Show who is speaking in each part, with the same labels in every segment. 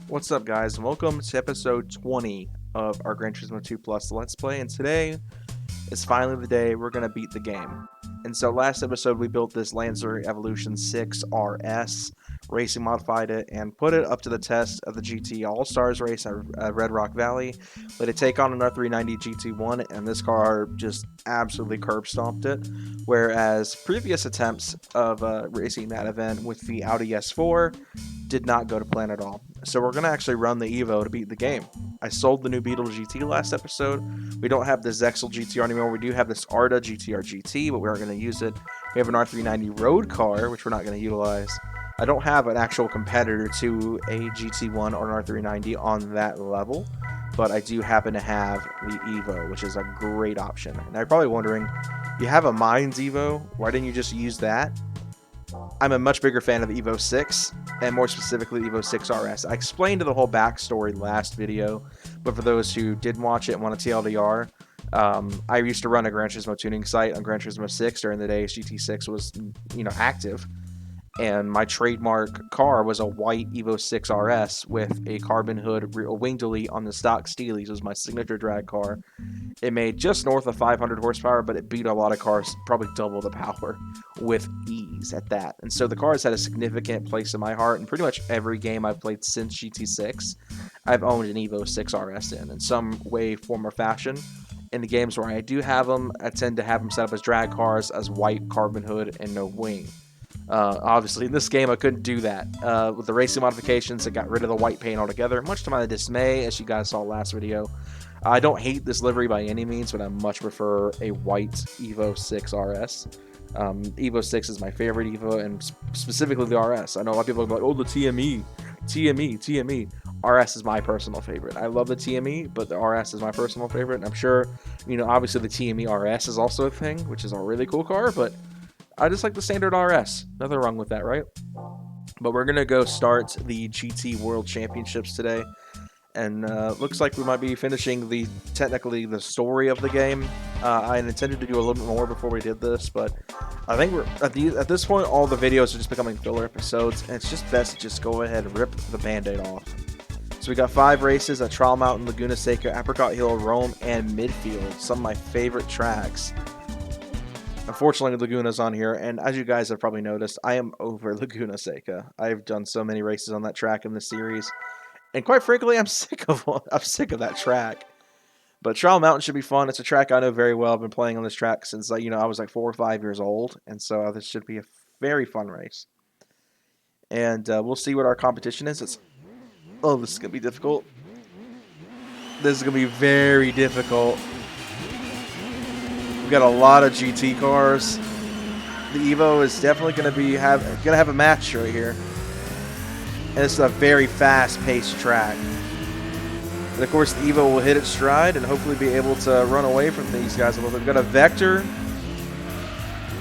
Speaker 1: What's up, guys, and welcome to episode 20 of our Gran Turismo 2 Plus Let's Play, and today is finally the day we're going to beat the game. And so last episode we built this Lancer Evolution 6 RS, racing modified it, and put it up to the test of the GT All-Stars race at Red Rock Valley. Let it take on an R390 GT1, and this car just absolutely curb stomped it. Whereas previous attempts of racing that event with the Audi S4 did not go to plan at all. So we're going to actually run the Evo to beat the game. I sold the new Beetle GT last episode. We don't have the Zexel GTR anymore. We do have this Arda GTR GT, but we aren't going to use it. We have an R390 road car, which we're not going to utilize. I don't have an actual competitor to a GT1 or an R390 on that level, but I do happen to have the Evo, which is a great option. And you're probably wondering, you have a Mines Evo, why didn't you just use that? I'm a much bigger fan of the Evo 6, and more specifically the Evo 6 RS. I explained the whole backstory last video, but for those who didn't watch it and want a TLDR, I used to run a Gran Turismo tuning site on Gran Turismo 6 during the days GT6 was, active. And my trademark car was a white Evo 6 RS with a carbon hood, a wing delete on the stock Steelies. It was my signature drag car. It made just north of 500 horsepower, but it beat a lot of cars, probably double the power, with ease at that. And so the car has had a significant place in my heart, and pretty much every game I've played since GT6, I've owned an Evo 6 RS in some way, form, or fashion. In the games where I do have them, I tend to have them set up as drag cars, as white carbon hood, and no wing. Obviously, in this game, I couldn't do that. With the racing modifications, it got rid of the white paint altogether, much to my dismay, as you guys saw last video. I don't hate this livery by any means, but I much prefer a white Evo 6 RS. Evo 6 is my favorite Evo, and specifically the RS. I know a lot of people are like, oh, the TME. RS is my personal favorite. I love the TME, but the RS is my personal favorite, and I'm sure, obviously the TME RS is also a thing, which is a really cool car, but I just like the standard RS. Nothing wrong with that, right? But we're going to go start the GT World Championships today. And looks like we might be finishing technically the story of the game. I intended to do a little bit more before we did this, but I think we're at this point, all the videos are just becoming filler episodes, and it's just best to just go ahead and rip the band-aid off. So we got 5 races at Trial Mountain, Laguna Seca, Apricot Hill, Rome, and Midfield. Some of my favorite tracks. Unfortunately, Laguna's on here, and as you guys have probably noticed, I am over Laguna Seca. I've done so many races on that track in this series, and quite frankly, I'm sick of that track. But Trial Mountain should be fun. It's a track I know very well. I've been playing on this track since I was like 4 or 5 years old, and so this should be a very fun race. And we'll see what our competition is. This is gonna be difficult. This is gonna be very difficult. We've got a lot of GT cars. The Evo is definitely going to have a match right here. And it's a very fast-paced track. And of course, the Evo will hit its stride and hopefully be able to run away from these guys a little bit. We've got a Vector,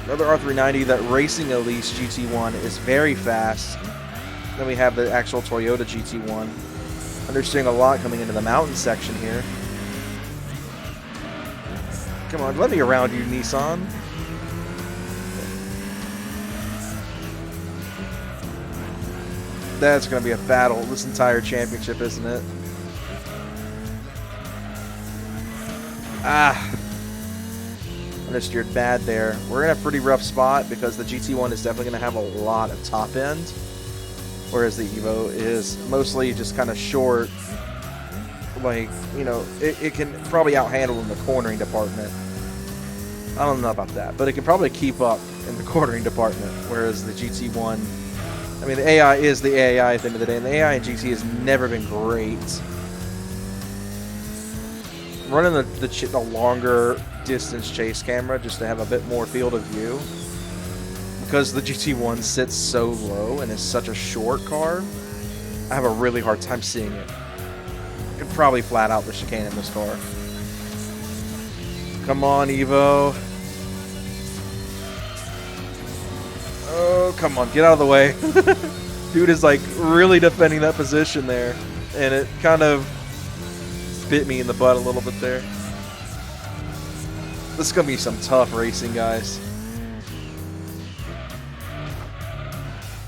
Speaker 1: another R390. That Racing Elise GT1 is very fast. Then we have the actual Toyota GT1. Understeering a lot coming into the mountain section here. Come on, let me around you, Nissan. That's going to be a battle this entire championship, isn't it? Understeered bad there. We're in a pretty rough spot because the GT1 is definitely going to have a lot of top end, whereas the Evo is mostly just kind of short. Like, it can probably outhandle in the cornering department. I don't know about that, but it can probably keep up in the cornering department, whereas the GT1, the AI is the AI at the end of the day, and the AI in GT has never been great. Running the longer distance chase camera just to have a bit more field of view, because the GT1 sits so low and is such a short car, I have a really hard time seeing it. I could probably flat out the chicane in this car. Come on, Evo. Oh, come on, get out of the way. Dude is like really defending that position there, and it kind of bit me in the butt a little bit there. This is going to be some tough racing, guys.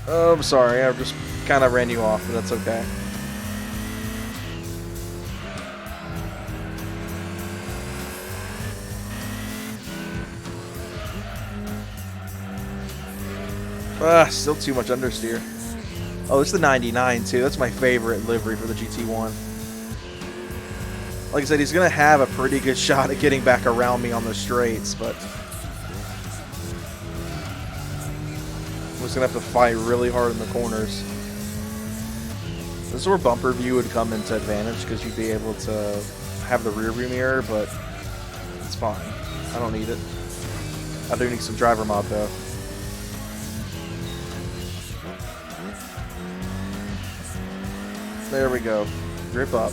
Speaker 1: Oh, I'm sorry. I just kind of ran you off, but that's okay. Still too much understeer. Oh, it's the 99 too. That's my favorite livery for the GT1. Like I said, he's going to have a pretty good shot at getting back around me on the straights, but I'm just going to have to fight really hard in the corners. This is where bumper view would come into advantage because you'd be able to have the rear view mirror, but it's fine. I don't need it. I do need some driver mod though. There we go. Grip up.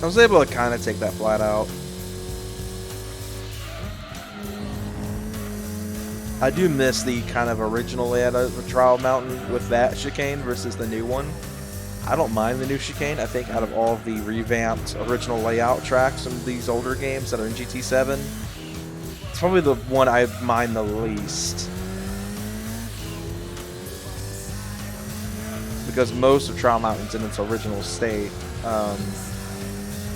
Speaker 1: I was able to kind of take that flat out. I do miss the kind of original layout of the Trial Mountain with that chicane versus the new one. I don't mind the new chicane. I think out of all of the revamped original layout tracks from these older games that are in GT7, it's probably the one I mind the least. Because most of Trial Mountain's in its original state.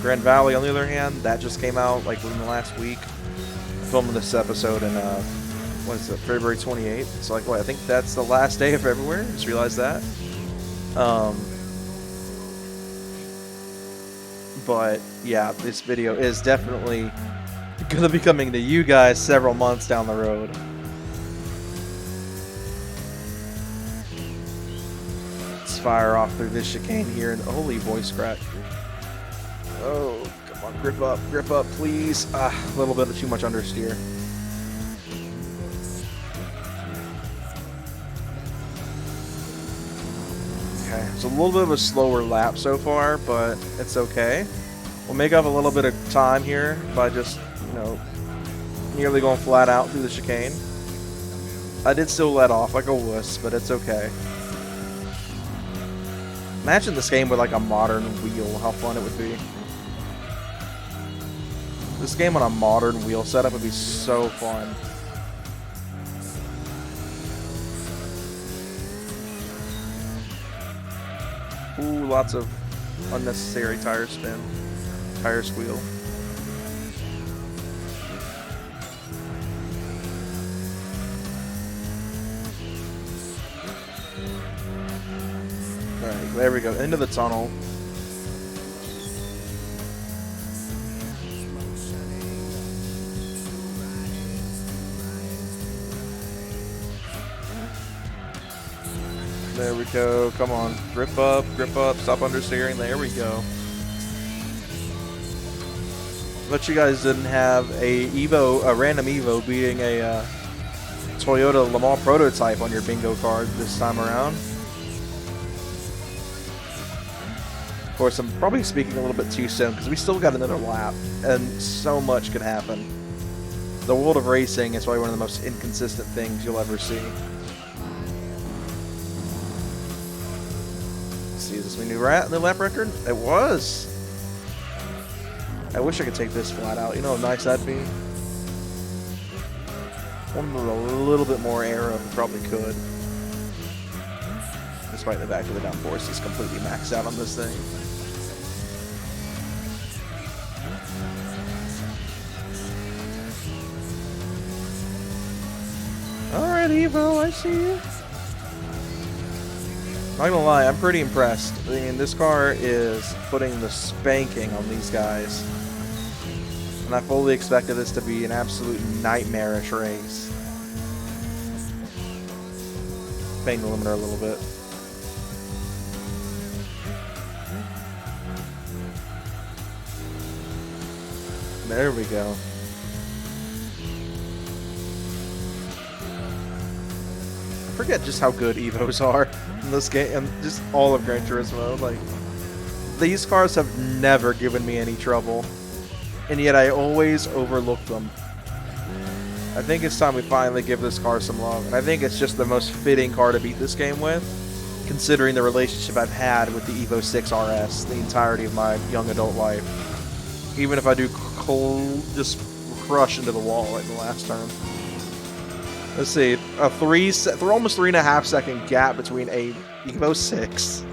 Speaker 1: Grand Valley, on the other hand, that just came out like within the last week. I'm filming this episode in what is it, February 28th? So like, what? I think that's the last day of February. Just realized that. But yeah, this video is definitely gonna be coming to you guys several months down the road. Let's fire off through this chicane here, and holy voice crack. Oh, come on, grip up, please. A little bit of too much understeer. Okay, it's a little bit of a slower lap so far, but it's okay. We'll make up a little bit of time here by just, you know, nearly going flat out through the chicane. I did still let off like a wuss, but it's okay. Imagine this game with like a modern wheel, how fun it would be. This game on a modern wheel setup would be so fun. Ooh, lots of unnecessary tire spin, tire squeal. Alright, there we go, into the tunnel. There we go, come on, grip up, stop understeering, there we go. Bet you guys didn't have a random Evo beating a Toyota Le Mans prototype on your bingo card this time around. Of course, I'm probably speaking a little bit too soon because we still got another lap and so much could happen. The world of racing is probably one of the most inconsistent things you'll ever see. See, is this my new lap record? It was! I wish I could take this flat out. You know how nice that'd be? One with a little bit more aero, we probably could. Despite the fact that the downforce is completely maxed out on this thing. Alright, Evo, I see you. Not gonna lie, I'm pretty impressed. I mean, this car is putting the spanking on these guys. And I fully expected this to be an absolute nightmarish race. Bang the limiter a little bit. There we go. I forget just how good Evos are in this game, and just all of Gran Turismo. Like, these cars have never given me any trouble, and yet I always overlook them. I think it's time we finally give this car some love, and I think it's just the most fitting car to beat this game with, considering the relationship I've had with the Evo 6 RS the entirety of my young adult life. Even if I do just crush into the wall like the last turn. Let's see, a almost 3.5 second gap between a Evo 6,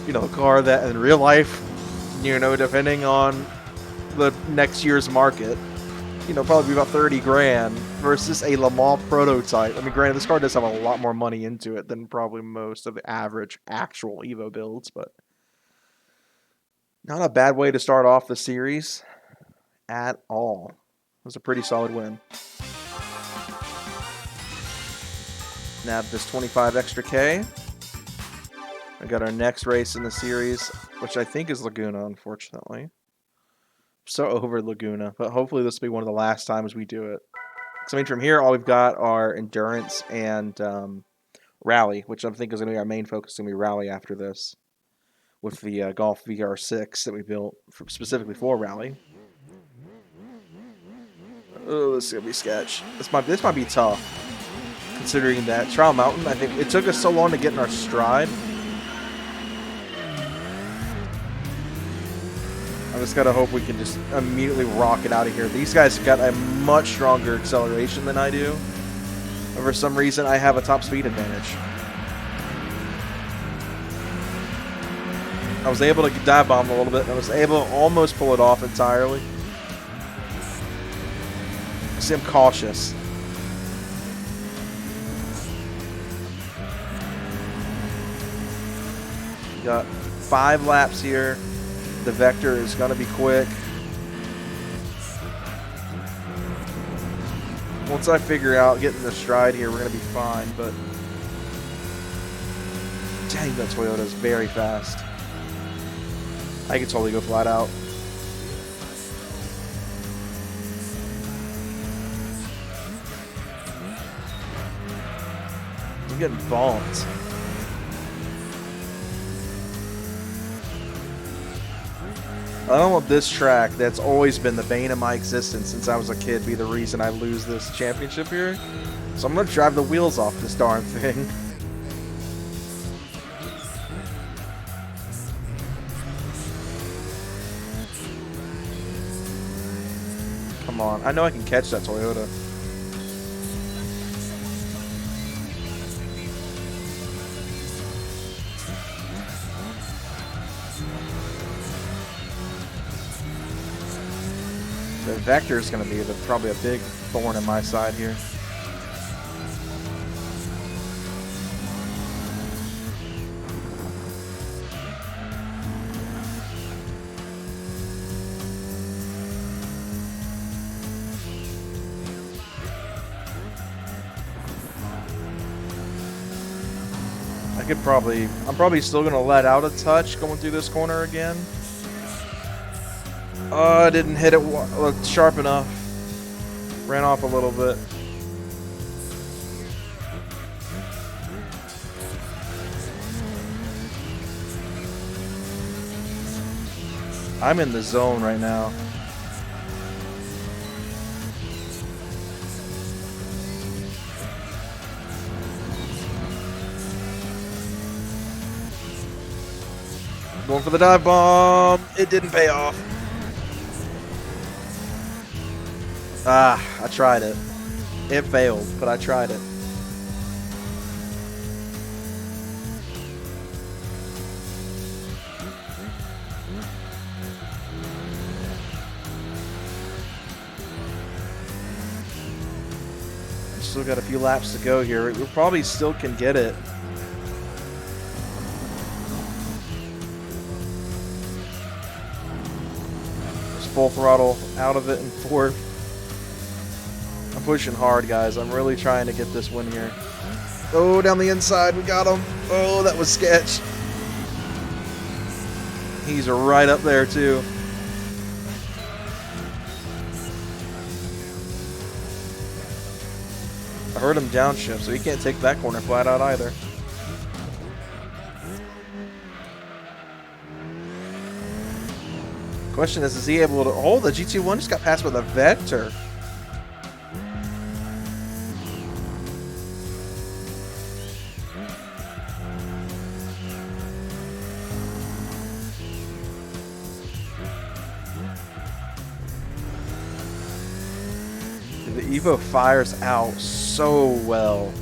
Speaker 1: you know, a car that in real life You know, depending on the next year's market, you know, probably be about 30 grand versus a Le Mans prototype. I mean, granted, this car does have a lot more money into it than probably most of the average actual Evo builds, but not a bad way to start off the series at all. It was a pretty solid win. Nab this 25 extra K. We got our next race in the series, which I think is Laguna, unfortunately. So over Laguna, but hopefully this will be one of the last times we do it. Because I mean, from here, all we've got are endurance and rally, which I think is going to be our main focus. Going to be rally after this, with the Golf VR6 that we built specifically for rally. Oh, this is gonna be sketch. This might be tough. Considering that Trial Mountain, I think it took us so long to get in our stride. I just gotta hope we can just immediately rock it out of here. These guys have got a much stronger acceleration than I do. But for some reason, I have a top speed advantage. I was able to dive bomb a little bit. I was able to almost pull it off entirely. See, I'm cautious. Got 5 laps here. The vector is going to be quick. Once I figure out getting the stride here, we're going to be fine, but dang, that Toyota is very fast. I could totally go flat out. I'm getting bonked. I don't want this track that's always been the bane of my existence since I was a kid be the reason I lose this championship here. So I'm going to drive the wheels off this darn thing. Come on. I know I can catch that Toyota. The vector is going to be probably a big thorn in my side here. I'm probably still going to let out a touch going through this corner again. Oh, I didn't hit it sharp enough. Ran off a little bit. I'm in the zone right now. Going for the dive bomb. It didn't pay off. Ah, I tried it. It failed, but I tried it. Still got a few laps to go here. We probably still can get it. Just full throttle out of it in fourth. I'm pushing hard, guys. I'm really trying to get this win here. Oh, down the inside. We got him. Oh, that was sketch. He's right up there, too. I heard him downshift, so he can't take that corner flat out either. Question is he able to... Oh, the GT1 just got passed with a vector. The Evo fires out so well.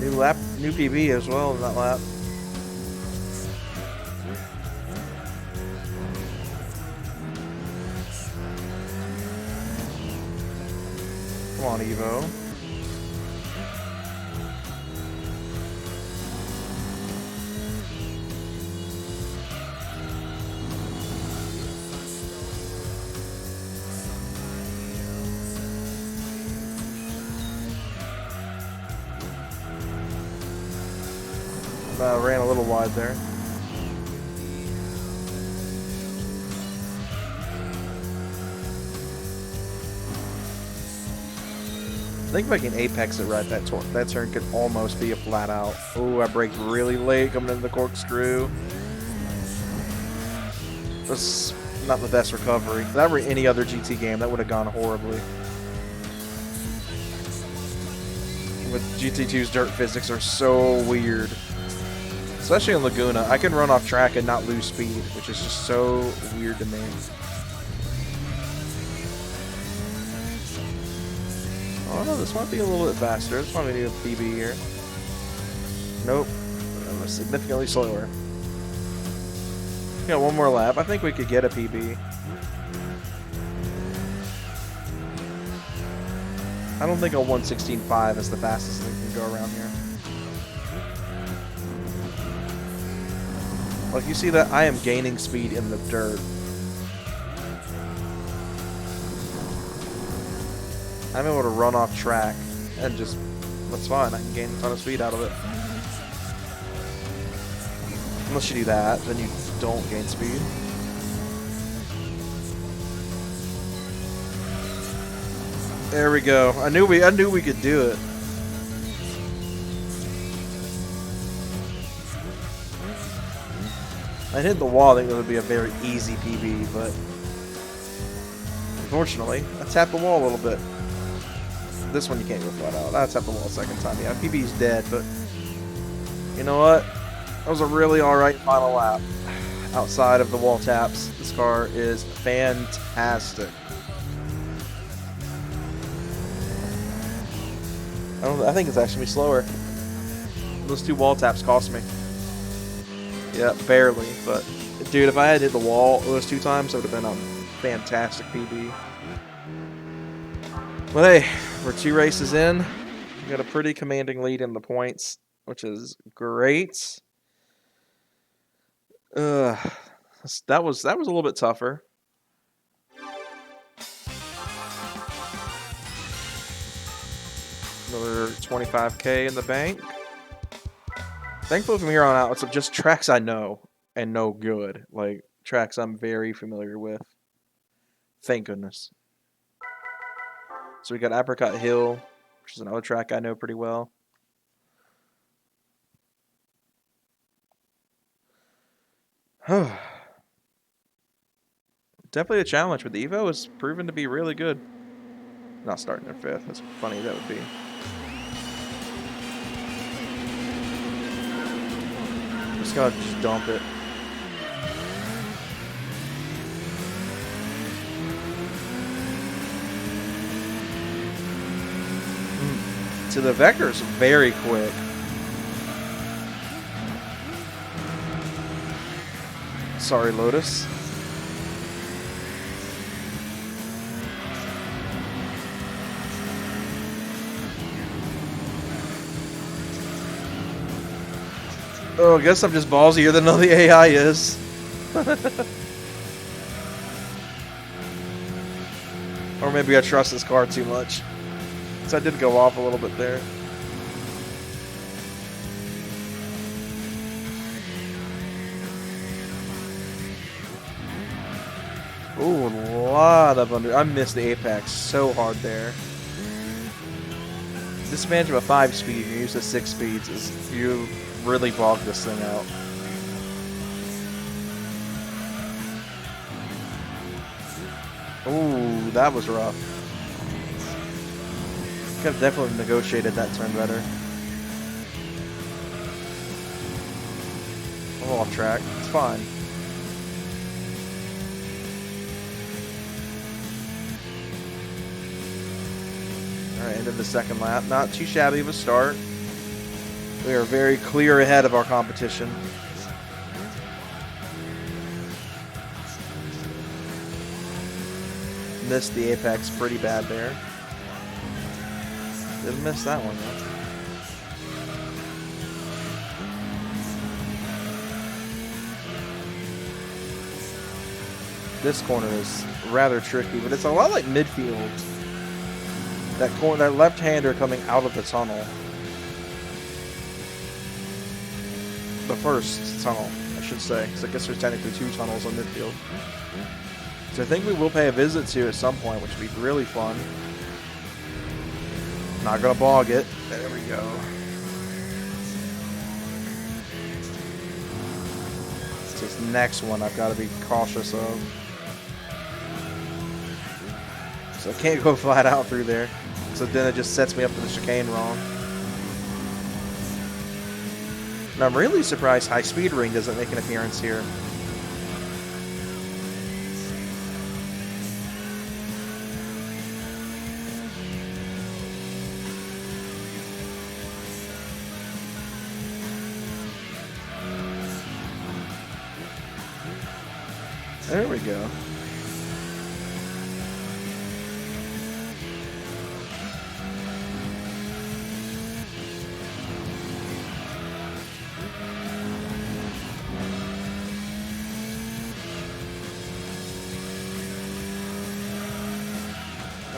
Speaker 1: New lap, new PB as well in that lap. Come on, Evo. Ran a little wide there. I think if I can apex it right, that turn could almost be a flat out. Oh, I braked really late coming into the corkscrew. That's not the best recovery. If that were any other GT game, that would have gone horribly. With GT2's dirt physics are so weird. Especially in Laguna, I can run off track and not lose speed, which is just so weird to me. Oh no, this might be a little bit faster. This might be a PB here. Nope. I'm significantly slower. Got one more lap. I think we could get a PB. I don't think a 1:16.5 is the fastest we can go around here. Like, you see that? I am gaining speed in the dirt. I'm able to run off track and just, that's fine. I can gain a ton of speed out of it. Unless you do that, then you don't gain speed. There we go. I knew we could do it. I hit the wall. I think that would be a very easy PB, but unfortunately, I tapped the wall a little bit. This one you can't go flat out. I tapped the wall a second time. Yeah, PB's dead, but you know what? That was a really alright final lap. Outside of the wall taps, this car is fantastic. I think it's actually slower. Those two wall taps cost me. Yeah, barely, but dude, if I had hit the wall those two times, it would have been a fantastic PB. But hey, we're 2 races in. We got a pretty commanding lead in the points, which is great. That was a little bit tougher. Another 25K in the bank. Thankfully from here on out, it's just tracks I know and know good. Like, tracks I'm very familiar with. Thank goodness. So we got Apricot Hill, which is another track I know pretty well. Definitely a challenge, but the Evo has proven to be really good. Not starting their 5th. That's funny that would be. Just gotta just dump it. So the vector's very quick. Sorry, Lotus. Oh, I guess I'm just ballsier than all the AI is. Or maybe I trust this car too much. So I did go off a little bit there. Ooh, a lot of under. I missed the apex so hard there. Disadvantage of a 5-speed, you use the 6 speeds, is you really bog this thing out. Ooh, that was rough. Could have definitely negotiated that turn better. I'm off track. It's fine. Alright, end of the second lap. Not too shabby of a start. We are very clear ahead of our competition. Missed the apex pretty bad there. Didn't miss that one yet. This corner is rather tricky, but it's a lot like Midfield. That corner, that left-hander coming out of the tunnel. The first tunnel, I should say, because I guess there's technically 2 tunnels on Midfield. So I think we will pay a visit to at some point, which would be really fun. Not gonna bog it. There we go. It's this next one I've got to be cautious of. So I can't go flat out through there. So then it just sets me up for the chicane wrong. And I'm really surprised High Speed Ring doesn't make an appearance here. There we go.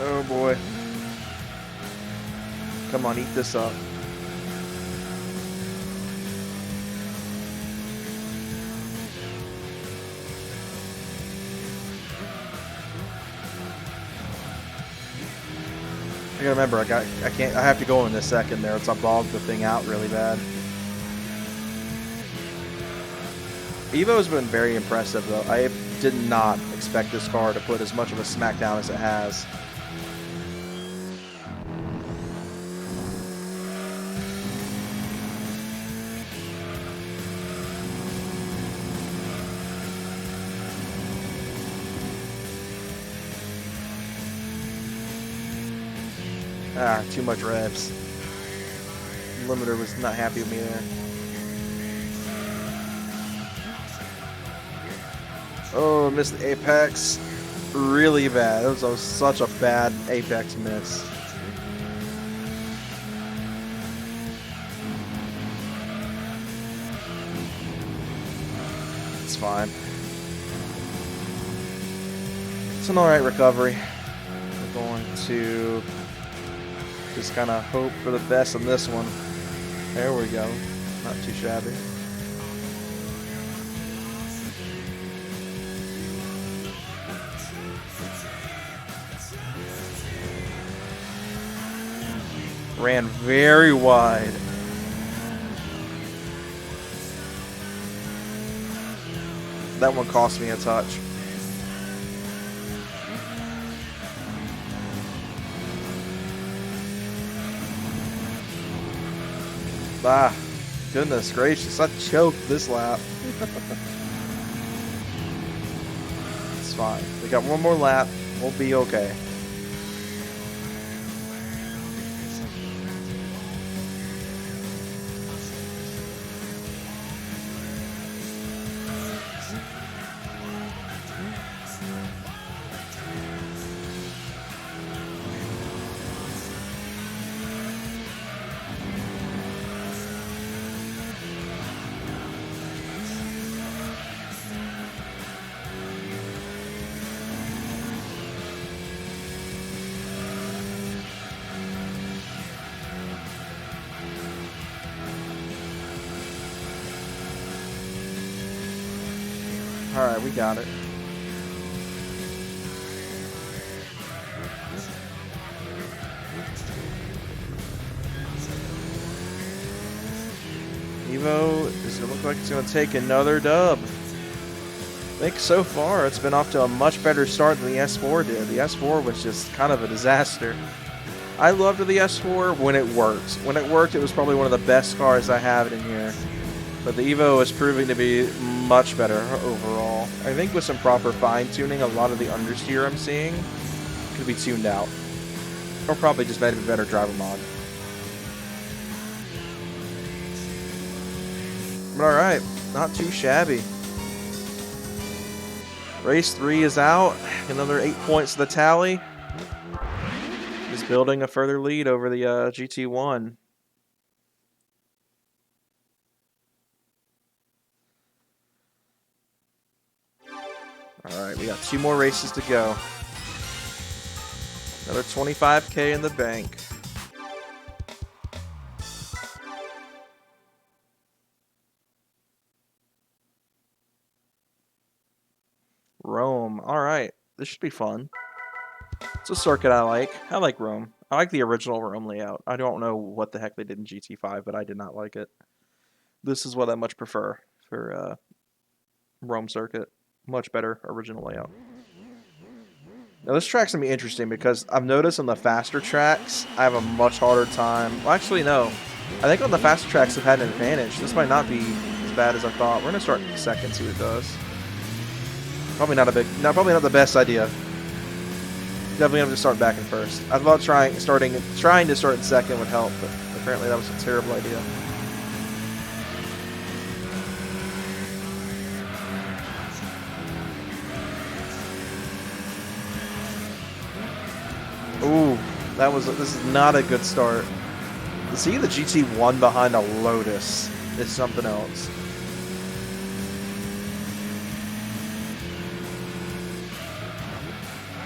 Speaker 1: Oh boy. Come on, eat this up. I gotta remember, I have to go in a second there. It's I bogged the thing out really bad. Evo's been very impressive though. I did not expect this car to put as much of a smackdown as it has. Ah, too much revs. Limiter was not happy with me there. Oh, missed the apex. Really bad. That was such a bad apex miss. It's fine. It's an alright recovery. We're going to just kind of hope for the best on this one. There we go. Not too shabby. Ran very wide. That one cost me a touch. Ah, goodness gracious, I choked this lap. It's fine. We got one more lap. We'll be okay. Alright, we got it. Evo is going to look like it's going to take another dub. I think so far it's been off to a much better start than the S4 did. The S4 was just kind of a disaster. I loved the S4 when it worked. When it worked, it was probably one of the best cars I have in here. But the Evo is proving to be much better overall. I think with some proper fine-tuning, a lot of the understeer I'm seeing could be tuned out. Or probably just made a better driver mod. But alright, not too shabby. Race 3 is out. Another 8 points to the tally. Just building a further lead over the GT1. Alright, we got 2 more races to go. Another 25K in the bank. Rome. Alright, this should be fun. It's a circuit I like. I like Rome. I like the original Rome layout. I don't know what the heck they did in GT5, but I did not like it. This is what I much prefer for Rome circuit. Much better original layout. Now this track's going to be interesting because I've noticed on the faster tracks, I have a much harder time. Well, actually, no. I think on the faster tracks I've had an advantage. This might not be as bad as I thought. We're going to start second, see what it does. Probably not probably not the best idea. Definitely have to start back in first. I thought trying to start in second would help, but apparently that was a terrible idea. Ooh, this is not a good start. To see the GT1 behind a Lotus is something else.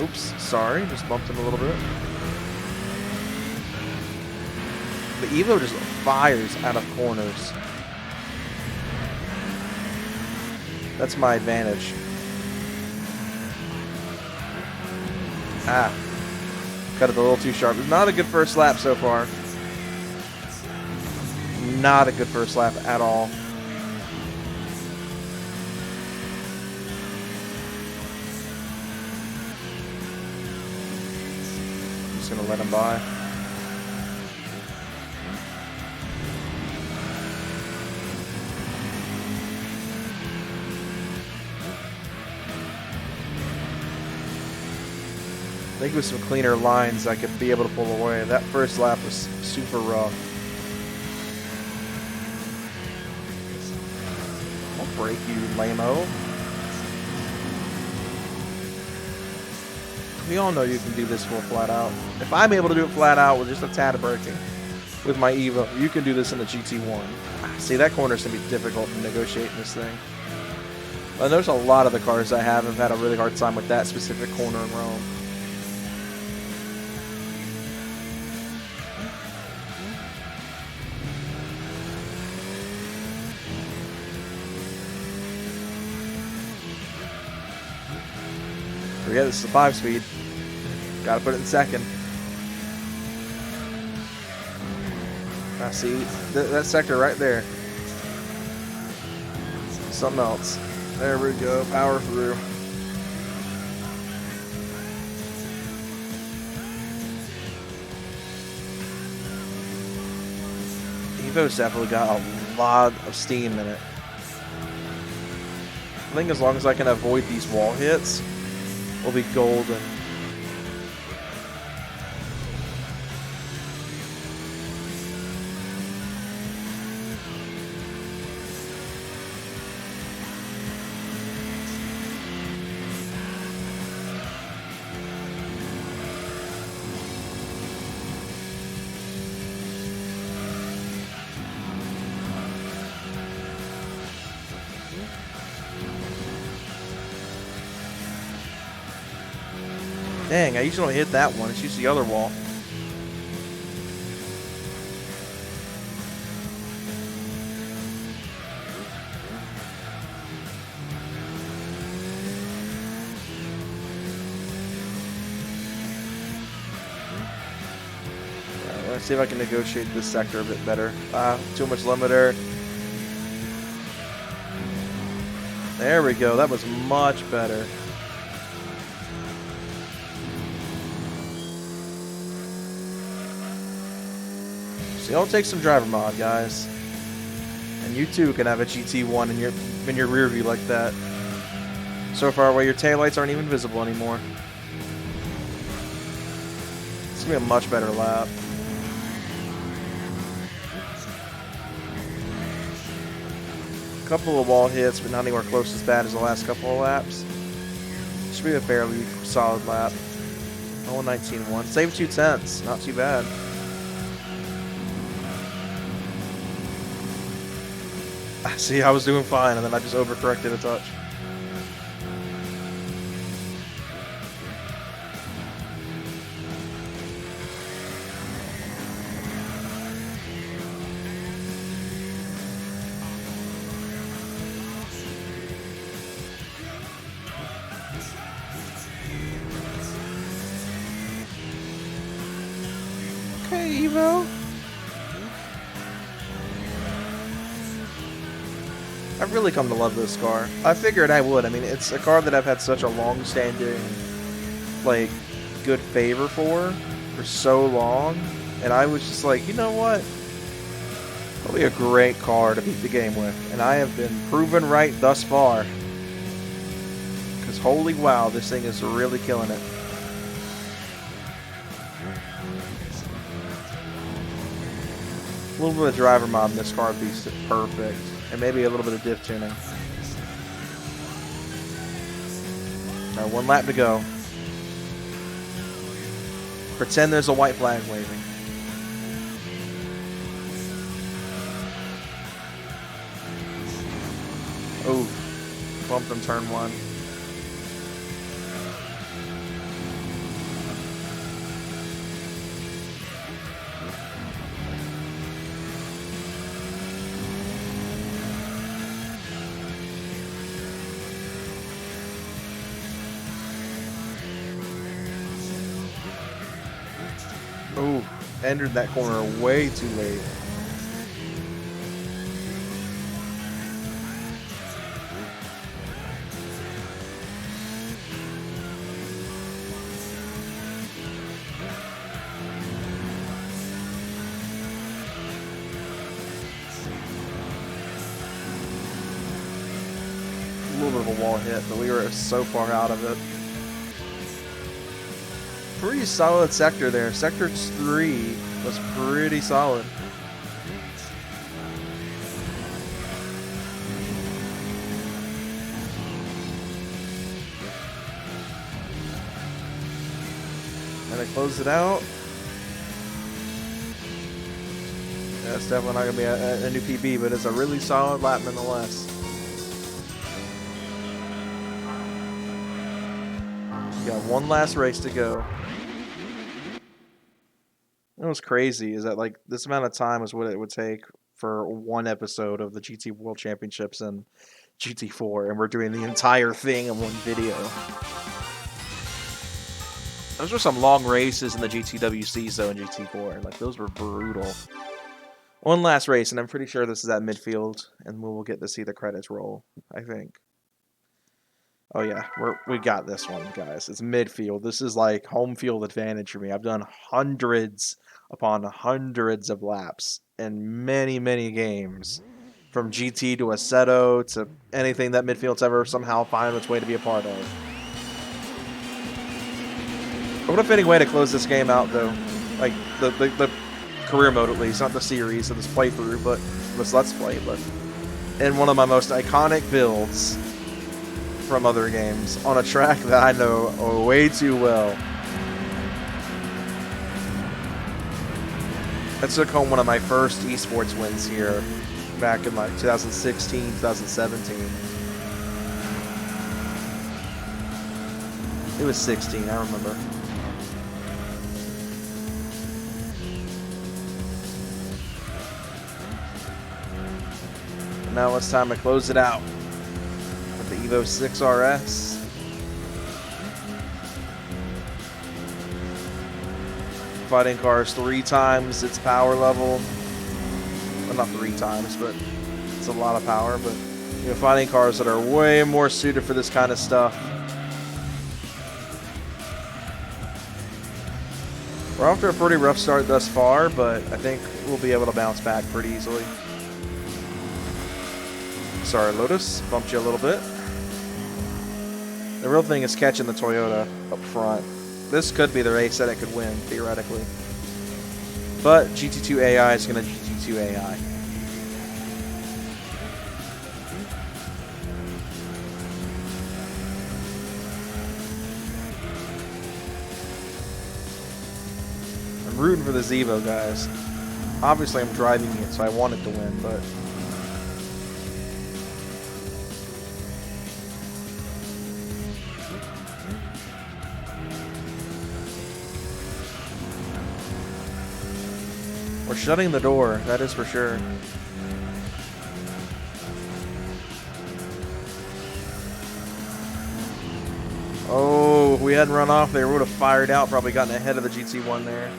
Speaker 1: Oops, sorry, just bumped him a little bit. The Evo just fires out of corners. That's my advantage. Ah. Cut it a little too sharp. Not a good first lap so far. Not a good first lap at all. Just gonna let him by. I think with some cleaner lines, I could be able to pull away. That first lap was super rough. I'll break you, lame-o. We all know you can do this full flat out. If I'm able to do it flat out with just a tad of braking with my Evo, you can do this in the GT1. See, that corner's going to be difficult to negotiate in this thing. I notice a lot of the cars I have had a really hard time with that specific corner in Rome. Yeah, this is a 5-speed. Gotta put it in second. I see that sector right there. Something else. There we go. Power through. Evo's definitely got a lot of steam in it. I think as long as I can avoid these wall hits, will be golden. Dang, I usually don't hit that one. It's usually the other wall. Let's see if I can negotiate this sector a bit better. Too much limiter. There we go. That was much better. So y'all take some driver mod, guys. And you too can have a GT1 in your rear view like that. So far away your taillights aren't even visible anymore. It's gonna be a much better lap. A couple of wall hits, but not anywhere close as bad as the last couple of laps. Should be a fairly solid lap. Oh, 19.1. Save 2/10. Not too bad. See, I was doing fine, and then I just overcorrected a touch. Okay, Evo. I've really come to love this car. I figured I would. I mean, it's a car that I've had such a long-standing, like, good favor for so long, and I was just like, you know what? It'll be a great car to beat the game with, and I have been proven right thus far. Because holy wow, this thing is really killing it. A little bit of driver mod in this car would be perfect. And maybe a little bit of diff tuning. Alright, 1 lap to go. Pretend there's a white flag waving. Oh, bumped in turn 1. Oh, entered that corner way too late. A little bit of a wall hit, but we were so far out of it. Pretty solid sector there. Sector 3 was pretty solid. And I closed it out. Yeah, it's definitely not going to be a new PB, but it's a really solid lap nonetheless. We got one last race to go. What was crazy is that, like, this amount of time is what it would take for one episode of the GT World Championships and GT4, and we're doing the entire thing in one video. Those were some long races in the GTWC zone GT4. Like, those were brutal. One last race, and I'm pretty sure this is at Midfield, and we will get to see the credits roll, I think. Oh yeah, we got this one, guys. It's Midfield. This is like home field advantage for me. I've done hundreds upon hundreds of laps in many, many games. From GT to Assetto to anything that Midfield's ever somehow found its way to be a part of. What a fitting way to close this game out, though. Like, the career mode, at least. Not the series of this playthrough, but this Let's Play. But in one of my most iconic builds from other games on a track that I know way too well. I took home one of my first esports wins here back in like 2016, 2017. It was 16, I remember. And now it's time to close it out with the Evo 6 RS. Fighting cars 3 times its power level. Well, not 3 times, but it's a lot of power. But you know, fighting cars that are way more suited for this kind of stuff. We're off to a pretty rough start thus far, but I think we'll be able to bounce back pretty easily. Sorry, Lotus, bumped you a little bit. The real thing is catching the Toyota up front. This could be the race that it could win, theoretically. But GT2 AI is going to GT2 AI. I'm rooting for this Evo, guys. Obviously, I'm driving it, so I want it to win, but... We're shutting the door, that is for sure. Oh, if we hadn't run off there, we would have fired out, probably gotten ahead of the GT1 there.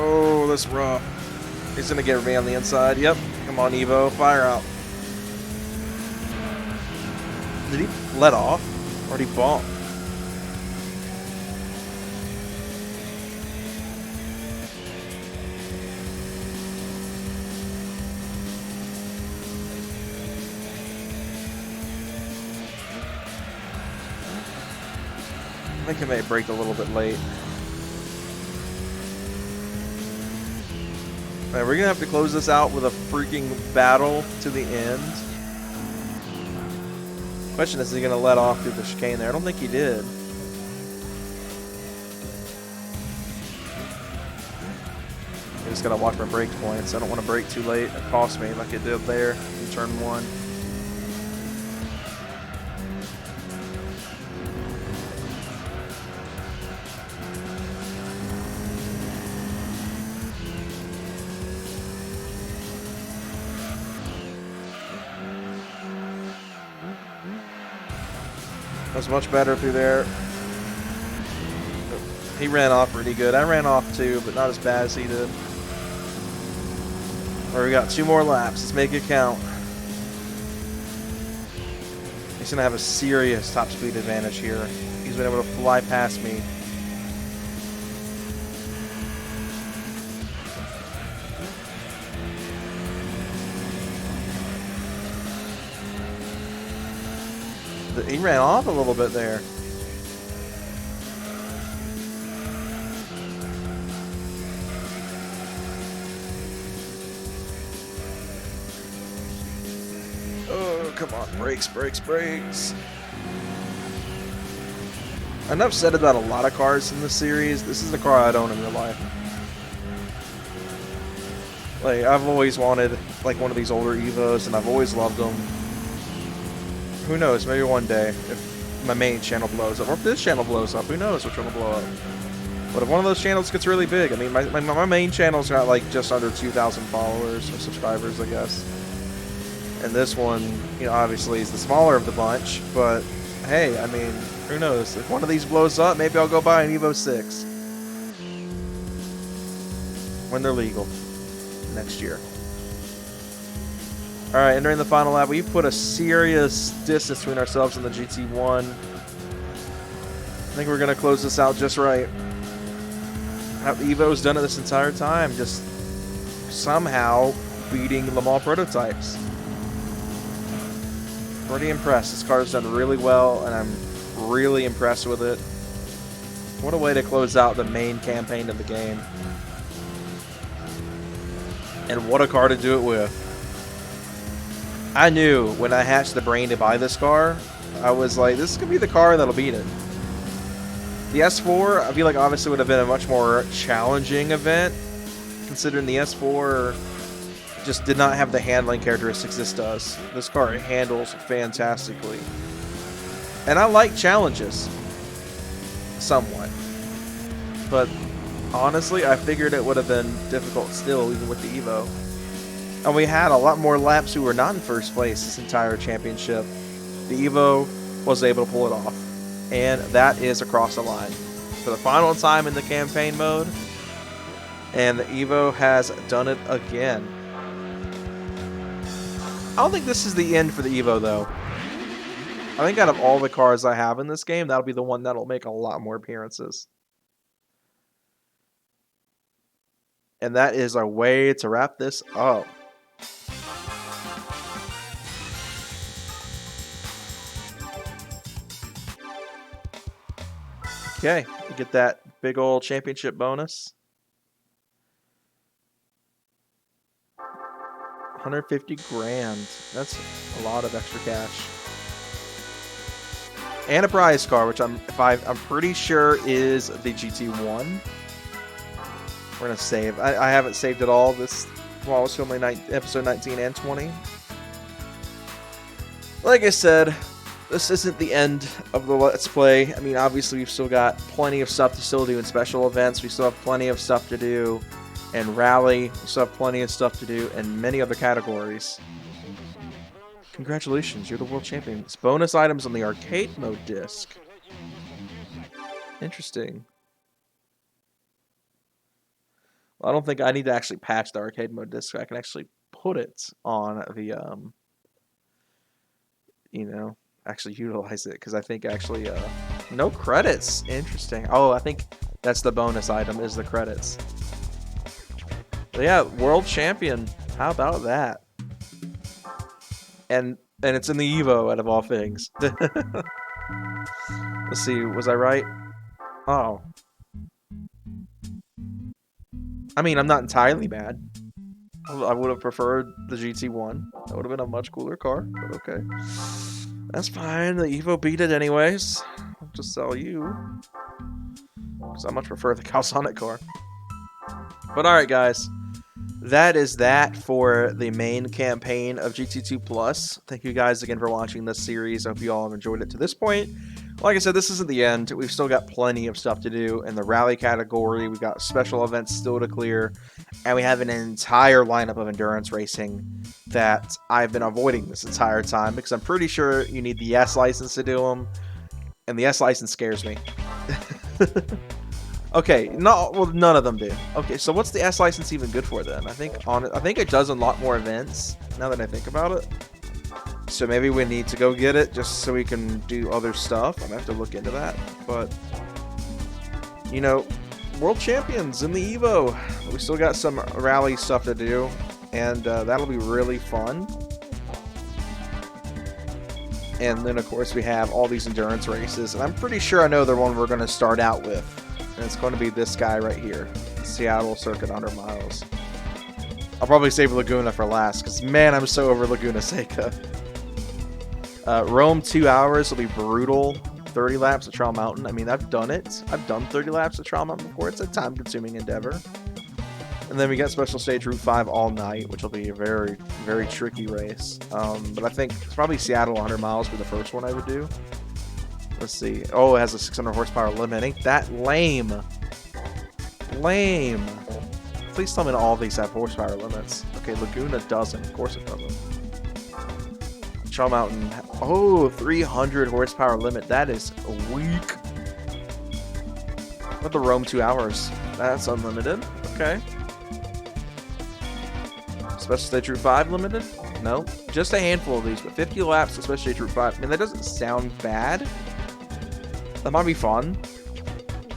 Speaker 1: Oh, that's rough. He's gonna get me on the inside. Yep. Come on, Evo, fire out. Did he let off? Or did he bump? I think I may break a little bit late. Alright, we're gonna have to close this out with a freaking battle to the end. Question is he gonna let off through the chicane there? I don't think he did. I just gotta watch my brake points. I don't want to brake too late. It cost me like it did there in turn 1. Was much better through there. He ran off pretty good. I ran off too, but not as bad as he did. Alright, we got 2 more laps. Let's make it count. He's gonna have a serious top speed advantage here. He's been able to fly past me. He ran off a little bit there. Oh, come on. Brakes, brakes, brakes. Enough said about a lot of cars in this series. This is the car I'd own in real life. Like, I've always wanted, like, one of these older Evos, and I've always loved them. Who knows, maybe one day, if my main channel blows up, or if this channel blows up, who knows which one will blow up. But if one of those channels gets really big, I mean, my main channel's got like just under 2,000 followers, or subscribers, I guess. And this one, you know, obviously is the smaller of the bunch, but hey, I mean, who knows, if one of these blows up, maybe I'll go buy an Evo 6. When they're legal, next year. Alright, entering the final lap, we put a serious distance between ourselves and the GT1. I think we're going to close this out just right. How Evo's done it this entire time, just somehow beating Le Mans prototypes. Pretty impressed. This car's done really well, and I'm really impressed with it. What a way to close out the main campaign of the game. And what a car to do it with. I knew when I hatched the brain to buy this car, I was like, this is going to be the car that'll beat it. The S4, I feel like obviously would have been a much more challenging event, considering the S4 just did not have the handling characteristics this does. This car handles fantastically. And I like challenges, somewhat. But honestly, I figured it would have been difficult still, even with the Evo. And we had a lot more laps who were not in first place this entire championship. The Evo was able to pull it off. And that is across the line. For the final time in the campaign mode. And the Evo has done it again. I don't think this is the end for the Evo, though. I think out of all the cars I have in this game, that'll be the one that'll make a lot more appearances. And that is our way to wrap this up. Okay, we get that big old championship bonus. 150 grand. That's a lot of extra cash. And a prize car, which I'm pretty sure is the GT1. We're gonna save. I haven't saved at all this while I was filming episode 19 and 20. Like I said, this isn't the end of the Let's Play. I mean, obviously we've still got plenty of stuff to still do in special events. We still have plenty of stuff to do in Rally. We still have plenty of stuff to do in many other categories. Congratulations, you're the world champion. It's bonus items on the arcade mode disc. Interesting. Well, I don't think I need to actually patch the arcade mode disc. I can actually put it on the, you know, actually utilize it. Because I think actually, no credits. Interesting. Oh, I think that's the bonus item is the credits. But yeah, world champion. How about that? And it's in the Evo out of all things. Let's see, was I right? Oh. I mean, I'm not entirely mad. I would have preferred the GT1. That would have been a much cooler car, but okay. That's fine. The Evo beat it anyways. I'll just sell you. Because I much prefer the Calsonic car. But alright, guys. That is that for the main campaign of GT2 Plus. Thank you guys again for watching this series. I hope you all have enjoyed it to this point. Like I said, this isn't the end. We've still got plenty of stuff to do in the rally category. We've got special events still to clear. And we have an entire lineup of endurance racing that I've been avoiding this entire time because I'm pretty sure you need the S license to do them. And the S license scares me. Okay, no, well, none of them do. Okay, so what's the S license even good for then? I think it does unlock more events now that I think about it. So maybe we need to go get it just so we can do other stuff. I'm gonna have to look into that. But you know, world champions in the Evo. We still got some rally stuff to do, and that'll be really fun. And then of course we have all these endurance races, and I'm pretty sure I know the one we're gonna start out with. And it's going to be this guy right here. Seattle Circuit 100 miles. I'll probably save Laguna for last, because man, I'm so over Laguna Seca. Rome 2 hours will be brutal. 30 laps at Trial Mountain. I mean, I've done it. I've done 30 laps at Trial Mountain before. It's a time-consuming endeavor. And then we got Special Stage Route 5 all night, which will be a very, very tricky race. But I think it's probably Seattle 100 miles for the first one I would do. Let's see. Oh, it has a 600 horsepower limit. Ain't that lame? Lame. Please tell me all these have horsepower limits. Okay, Laguna doesn't. Of course it doesn't. Trial Mountain. Oh, 300 horsepower limit. That is weak. What the Rome 2 hours? That's unlimited. Okay. Special Stage Route 5 limited? No. Just a handful of these, but 50 laps to Special Stage Route 5. I mean, that doesn't sound bad. That might be fun.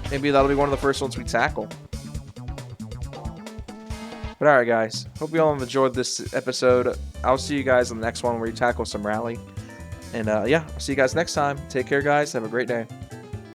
Speaker 1: Maybe that'll be one of the first ones we tackle. But alright guys, hope you all have enjoyed this episode. I'll see you guys in the next one where we tackle some rally. And yeah, I'll see you guys next time. Take care guys, have a great day.